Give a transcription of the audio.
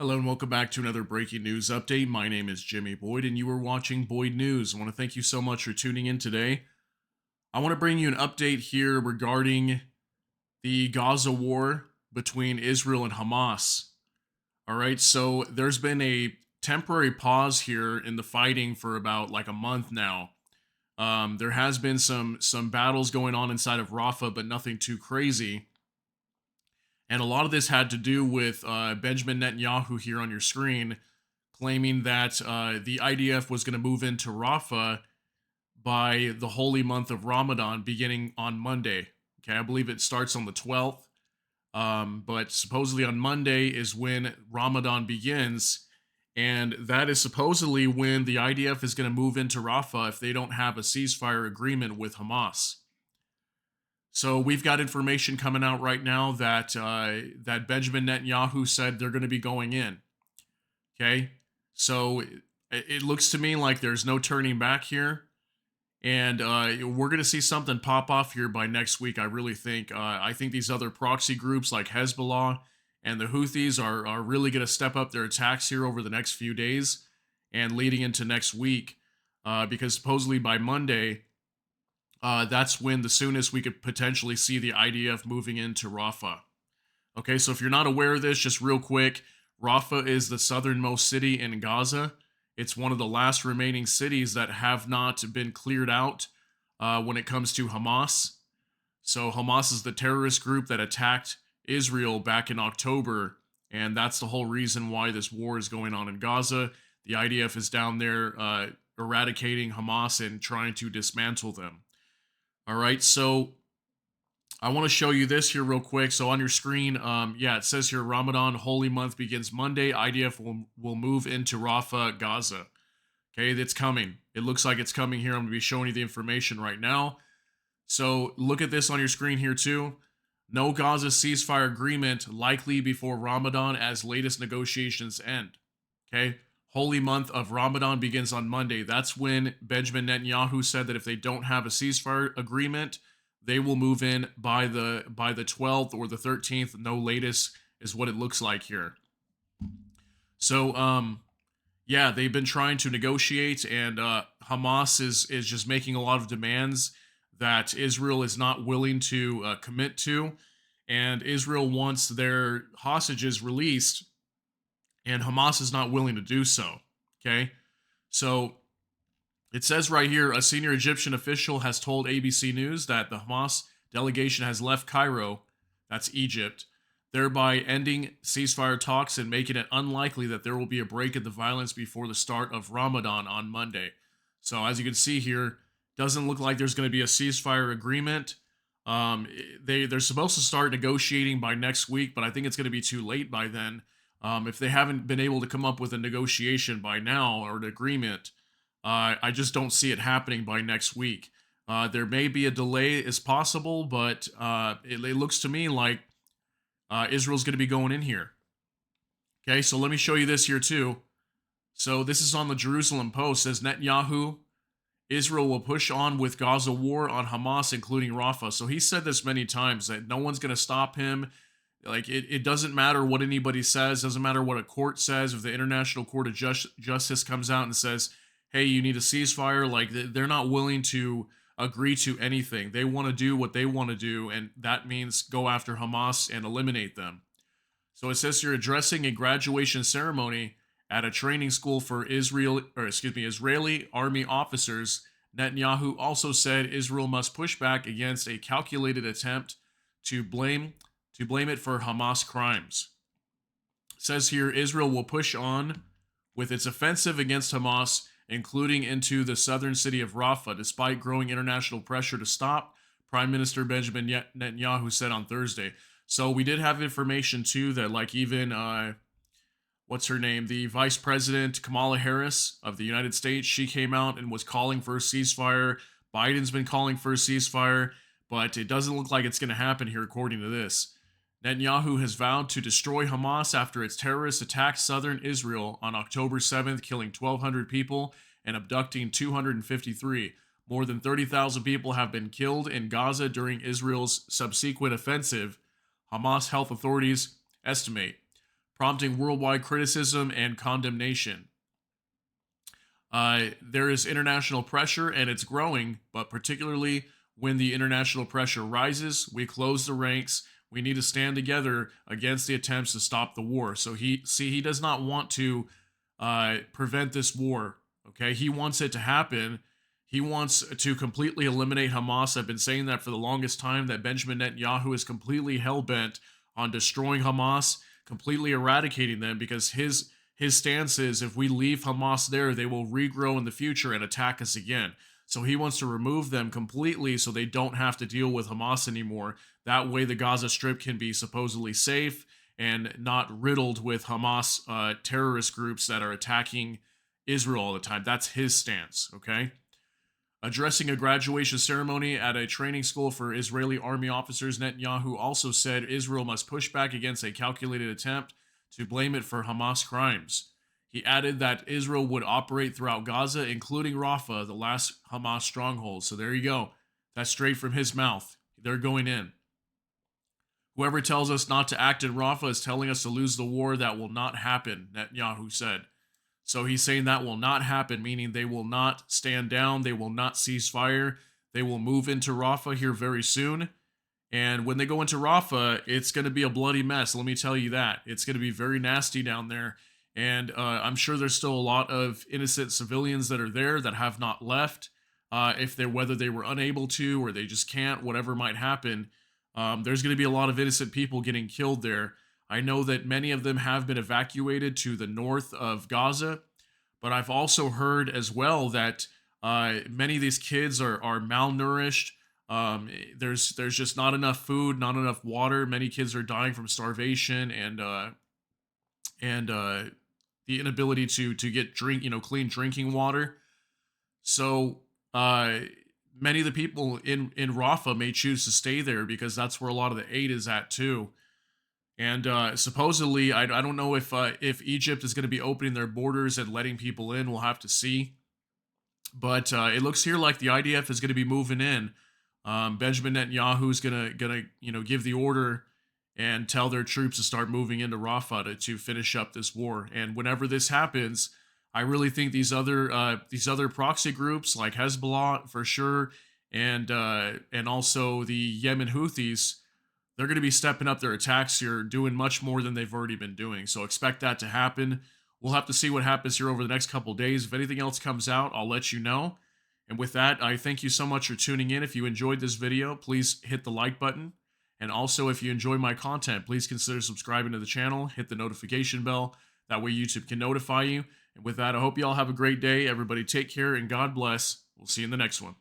Hello and welcome back to another breaking news update. My name is Jimmy Boyd and you are watching Boyd News. I want to thank you so much for tuning in today. I want to bring you an update here regarding the Gaza war between Israel and Hamas. All right, so there's been a temporary pause here in the fighting for about like a month now. There has been some battles going on inside of Rafah, but nothing too crazy. And a lot of this had to do with Benjamin Netanyahu here on your screen claiming that the IDF was going to move into Rafah by the holy month of Ramadan beginning on Monday. Okay, I believe it starts on the 12th. But supposedly on Monday is when Ramadan begins. And that is supposedly when the IDF is going to move into Rafah if they don't have a ceasefire agreement with Hamas. So we've got information coming out right now that that Benjamin Netanyahu said they're going to be going in. Okay, so it looks to me like there's no turning back here, and we're going to see something pop off here by next week. I really think. I think these other proxy groups like Hezbollah and the Houthis are really going to step up their attacks here over the next few days and leading into next week, because supposedly by Monday that's when the soonest we could potentially see the IDF moving into Rafah. Okay, so if you're not aware of this, just real quick, Rafah is the southernmost city in Gaza. It's one of the last remaining cities that have not been cleared out when it comes to Hamas. So Hamas is the terrorist group that attacked Israel back in October, and that's the whole reason why this war is going on in Gaza. The IDF is down there eradicating Hamas and trying to dismantle them. All right, so I want to show you this here real quick. So on your screen, it says here Ramadan holy month begins Monday. IDF will move into Rafah, Gaza. Okay, it's coming. It looks like it's coming here. I'm going to be showing you the information right now. So look at this on your screen here too. No Gaza ceasefire agreement likely before Ramadan as latest negotiations end. Okay, holy month of Ramadan begins on Monday. That's when Benjamin Netanyahu said that if they don't have a ceasefire agreement, they will move in by the 12th or the 13th, no latest is what it looks like here. So they've been trying to negotiate, and Hamas is just making a lot of demands that Israel is not willing to commit to, and Israel wants their hostages released, and Hamas is not willing to do so. Okay, so it says right here, a senior Egyptian official has told ABC News that the Hamas delegation has left Cairo, that's Egypt, thereby ending ceasefire talks and making it unlikely that there will be a break in the violence before the start of Ramadan on Monday. So as you can see here, doesn't look like there's going to be a ceasefire agreement. They're supposed to start negotiating by next week, but I think it's going to be too late by then. If they haven't been able to come up with a negotiation by now or an agreement, I just don't see it happening by next week. There may be a delay as possible, but it looks to me like Israel's going to be going in here. Okay, so let me show you this here too. So this is on the Jerusalem Post. It says Netanyahu, Israel will push on with Gaza war on Hamas, including Rafah. So he said this many times that no one's going to stop him. Like it doesn't matter what anybody says, doesn't matter what a court says. If the International Court of Justice comes out and says, hey, you need a ceasefire, like they're not willing to agree to anything. They want to do what they want to do, and that means go after Hamas and eliminate them. So it says you're addressing a graduation ceremony at a training school for Israeli army officers. Netanyahu also said Israel must push back against a calculated attempt to blame it for Hamas crimes. It says here Israel will push on with its offensive against Hamas, including into the southern city of Rafah, despite growing international pressure to stop, Prime Minister Benjamin Netanyahu said on Thursday. So we did have information too that like even what's her name, the Vice President Kamala Harris of the United States, she came out and was calling for a ceasefire. Biden's been calling for a ceasefire, but it doesn't look like it's going to happen here according to this. Netanyahu has vowed to destroy Hamas after its terrorists attacked southern Israel on October 7th, killing 1,200 people and abducting 253. More than 30,000 people have been killed in Gaza during Israel's subsequent offensive, Hamas health authorities estimate. prompting worldwide criticism and condemnation. There is international pressure and it's growing, but particularly when the international pressure rises, we close the ranks. We need to stand together against the attempts to stop the war. So he does not want to prevent this war. Okay, he wants it to happen. He wants to completely eliminate Hamas. I've been saying that for the longest time, that Benjamin Netanyahu is completely hell bent on destroying Hamas, completely eradicating them, because his stance is if we leave Hamas there, they will regrow in the future and attack us again. So he wants to remove them completely so they don't have to deal with Hamas anymore. That way, the Gaza Strip can be supposedly safe and not riddled with Hamas terrorist groups that are attacking Israel all the time. That's his stance, okay? Addressing a graduation ceremony at a training school for Israeli army officers, Netanyahu also said Israel must push back against a calculated attempt to blame it for Hamas crimes. He added that Israel would operate throughout Gaza, including Rafah, the last Hamas stronghold. So there you go. That's straight from his mouth. They're going in. Whoever tells us not to act in Rafah is telling us to lose the war. That will not happen, Netanyahu said. So he's saying that will not happen, meaning they will not stand down. They will not cease fire. They will move into Rafah here very soon. And when they go into Rafah, it's going to be a bloody mess. Let me tell you that. It's going to be very nasty down there. And I'm sure there's still a lot of innocent civilians that are there that have not left. Whether they were unable to or they just can't, whatever might happen, there's going to be a lot of innocent people getting killed there. I know that many of them have been evacuated to the north of Gaza, but I've also heard as well that many of these kids are malnourished. There's just not enough food, not enough water. Many kids are dying from starvation and the inability to get clean drinking water. So many of the people in Rafah may choose to stay there because that's where a lot of the aid is at too. And supposedly, I don't know if Egypt is going to be opening their borders and letting people in. We'll have to see. But it looks here like the IDF is going to be moving in. Benjamin Netanyahu is gonna give the order and tell their troops to start moving into Rafah to finish up this war. And whenever this happens, I really think these other proxy groups like Hezbollah for sure, and also the Yemen Houthis, they're going to be stepping up their attacks here, doing much more than they've already been doing. So expect that to happen. We'll have to see what happens here over the next couple of days. If anything else comes out, I'll let you know. And with that, I thank you so much for tuning in. If you enjoyed this video, please hit the like button. And also, if you enjoy my content, please consider subscribing to the channel. Hit the notification bell. That way YouTube can notify you. And with that, I hope you all have a great day. Everybody take care and God bless. We'll see you in the next one.